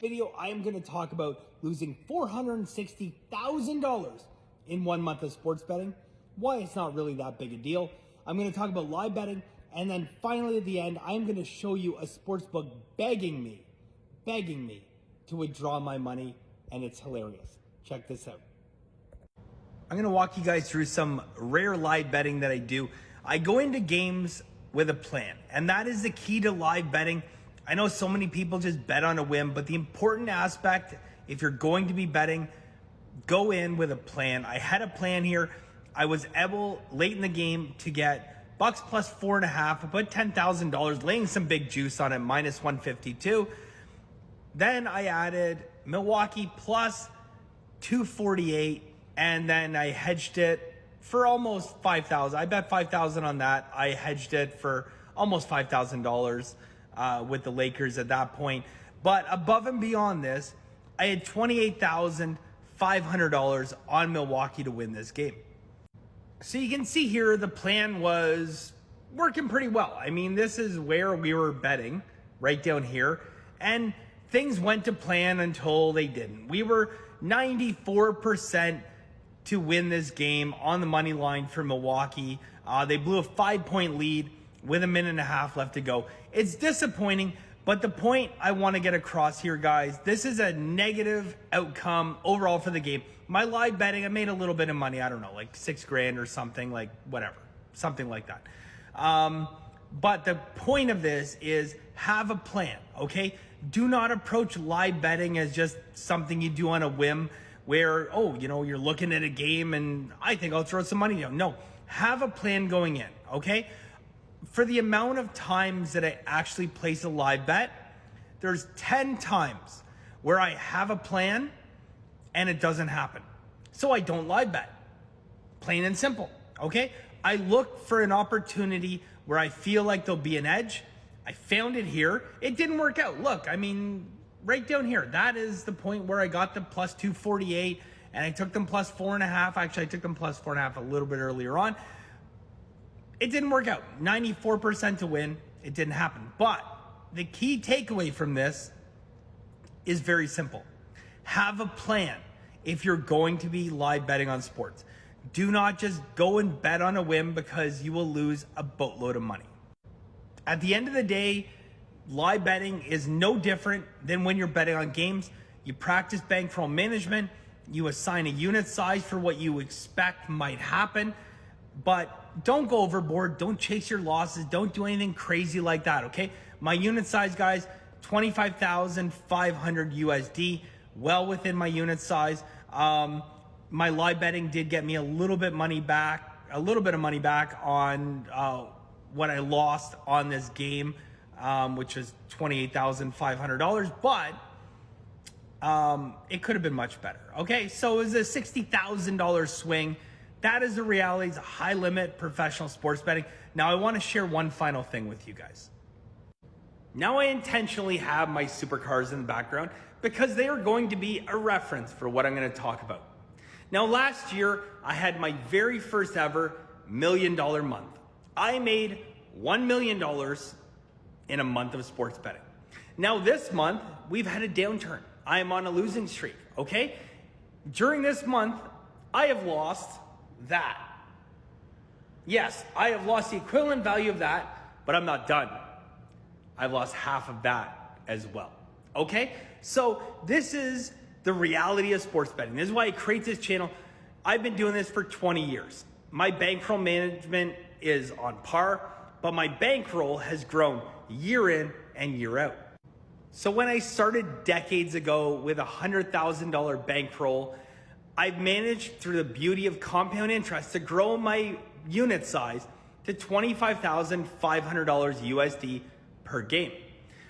video, I am going to talk about losing $460,000 in 1 month of sports betting, why it's not really that big a deal. I'm going to talk about live betting, and then finally at the end, I'm going to show you a sportsbook begging me to withdraw my money, and it's hilarious. Check this out. I'm going to walk you guys through some rare live betting that I do. I go into games with a plan, and that is the key to live betting. I know so many people just bet on a whim, but the important aspect, if you're going to be betting, go in with a plan. I had a plan here. I was able late in the game to get Bucks plus 4.5. I put $10,000, laying some big juice on it, minus 152. Then I added Milwaukee plus 248, and then I hedged it for almost $5,000. I bet $5,000 on that. I hedged it for almost $5,000 with the Lakers at that point. But above and beyond this, I had $28,500 on Milwaukee to win this game. So you can see here the plan was working pretty well. I mean, this is where we were betting, right down here. And things went to plan until they didn't. We were 94% to win this game on the money line for Milwaukee. They blew a 5-point lead with 1.5 minutes left to go. It's disappointing, but the point I want to get across here, guys, this is a negative outcome overall for the game. My live betting, I made a little bit of money. I don't know, like $6,000 or something, like whatever, something like that. But the point of this is have a plan, okay? Do not approach live betting as just something you do on a whim where, oh, you know, you're looking at a game and I think I'll throw some money down. No, have a plan going in, okay? For the amount of times that I actually place a live bet, there's 10 times where I have a plan and it doesn't happen. So I don't live bet. Plain and simple, okay? I look for an opportunity where I feel like there'll be an edge. I found it here. It didn't work out. Look, I mean, right down here, that is the point where I got the plus 248 and I took them plus 4.5. Actually, I took them plus 4.5 a little bit earlier on. It didn't work out. 94% to win. It didn't happen. But the key takeaway from this is very simple. Have a plan if you're going to be live betting on sports. Do not just go and bet on a whim because you will lose a boatload of money. At the end of the day, live betting is no different than when you're betting on games. You practice bankroll management. You assign a unit size for what you expect might happen. But don't go overboard. Don't chase your losses. Don't do anything crazy like that, okay? My unit size, guys, 25,500 USD, well within my unit size. My live betting did get me a little bit of money back on what I lost on this game, which was $28,500, but it could have been much better, okay? So it was a $60,000 swing. That is the reality. It's a high limit professional sports betting. Now I want to share one final thing with you guys. Now I intentionally have my supercars in the background because they are going to be a reference for what I'm going to talk about. Now last year I had my very first ever $1 million month. I made $1 million in a month of sports betting. Now this month we've had a downturn. I am on a losing streak, okay? During this month I have lost that. Yes, I have lost the equivalent value of that, but I'm not done. I've lost half of that as well. Okay? So this is the reality of sports betting. This is why I create this channel. I've been doing this for 20 years. My bankroll management is on par, but my bankroll has grown year in and year out. So when I started decades ago with a $100,000 bankroll, I've managed through the beauty of compound interest to grow my unit size to $25,500 USD per game.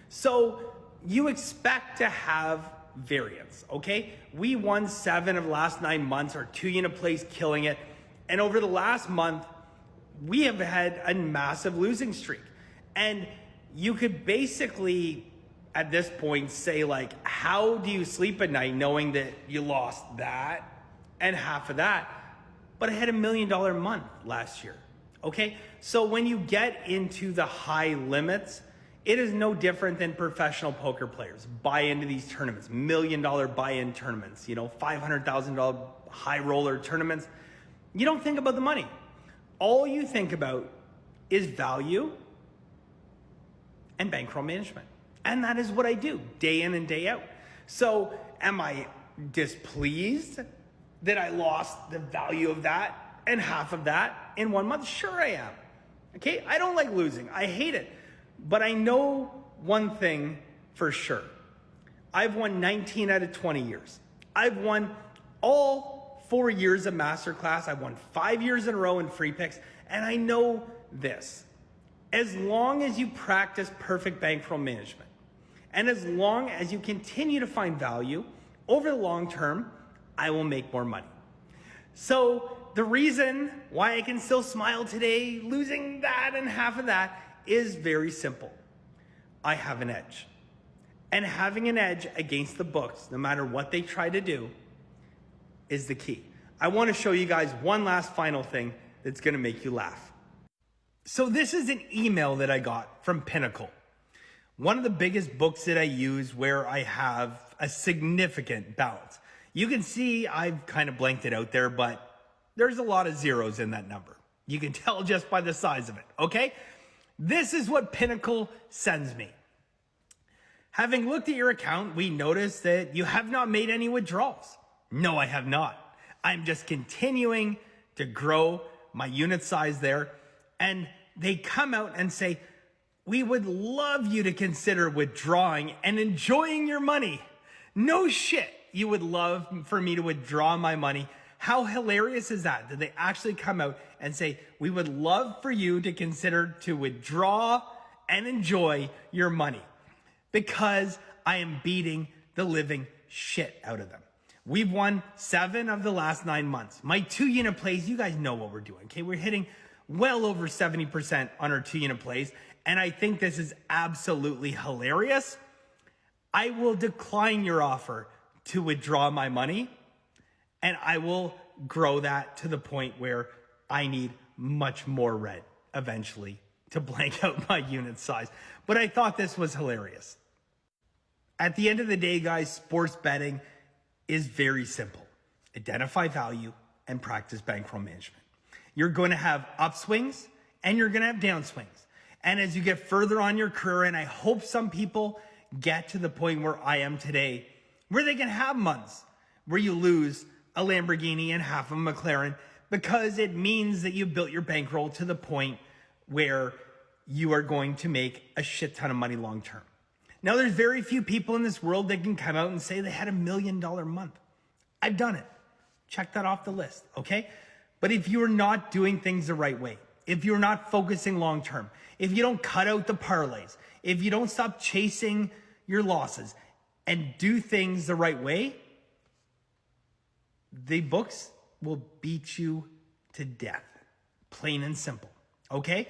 So you expect to have variance, okay? We won 7 of the last 9 months. Our 2-unit plays killing it. And over the last month, we have had a massive losing streak. And you could basically, at this point, say like, how do you sleep at night knowing that you lost that and half of that? But I had $1 million month last year, okay? So when you get into the high limits, It is no different than professional poker players buy into these tournaments, $1 million buy-in tournaments, $500,000 high roller tournaments. You don't think about the money. All you think about is value and bankroll management. And that is what I do day in and day out. So am I displeased that I lost the value of that and half of that in 1 month? Sure I am. Okay, I don't like losing. I hate it. But I know one thing for sure. I've won 19 out of 20 years. I've won all 4 years of Masterclass. I've won 5 years in a row in free picks. And I know this. As long as you practice perfect bankroll management, and as long as you continue to find value over the long term, I will make more money. So the reason why I can still smile today, losing that and half of that, is very simple. I have an edge. And having an edge against the books, no matter what they try to do, is the key. I want to show you guys one last final thing that's going to make you laugh. So this is an email that I got from Pinnacle, one of the biggest books that I use where I have a significant balance. You can see I've kind of blanked it out there, but there's a lot of zeros in that number. You can tell just by the size of it, okay? This is what Pinnacle sends me. Having looked at your account, we noticed that you have not made any withdrawals. No, I have not. I'm just continuing to grow my unit size there. And they come out and say, we would love you to consider withdrawing and enjoying your money. No shit, you would love for me to withdraw my money. How hilarious is that? That they actually come out and say, we would love for you to consider to withdraw and enjoy your money, because I am beating the living shit out of them. We've won 7 of the last 9 months. My 2-unit plays, you guys know what we're doing, okay? We're hitting well over 70% on our 2-unit plays, and I think this is absolutely hilarious. I will decline your offer to withdraw my money, and I will grow that to the point where I need much more red eventually to blank out my unit size. But I thought this was hilarious. At the end of the day, guys, sports betting is very simple. Identify value and practice bankroll management. You're going to have upswings and you're going to have downswings. And as you get further on your career, and I hope some people get to the point where I am today, where they can have months where you lose a Lamborghini and half of a McLaren, because it means that you built your bankroll to the point where you are going to make a shit ton of money long term. Now, there's very few people in this world that can come out and say they had $1 million month. I've done it. Check that off the list, okay? But if you're not doing things the right way, if you're not focusing long term, if you don't cut out the parlays, if you don't stop chasing your losses and do things the right way, the books will beat you to death, plain and simple, okay?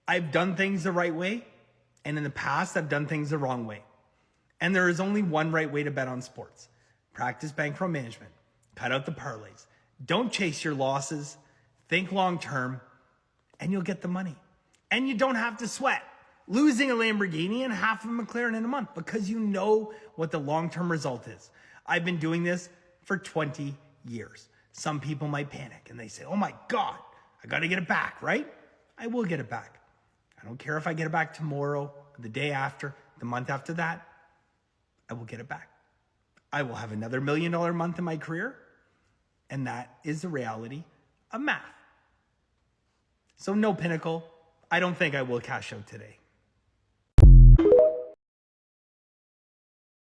I've done things the right way, and in the past, I've done things the wrong way. And there is only one right way to bet on sports. Practice bankroll management. Cut out the parlays. Don't chase your losses. Think long term, and you'll get the money. And you don't have to sweat losing a Lamborghini and half of a McLaren in a month, because you know what the long-term result is. I've been doing this for 20 years. Some people might panic and they say, oh my God, I got to get it back, right? I will get it back. I don't care if I get it back tomorrow, the day after, the month after that, I will get it back. I will have another $1 million month in my career, and that is the reality of math. So no, Pinnacle, I don't think I will cash out today.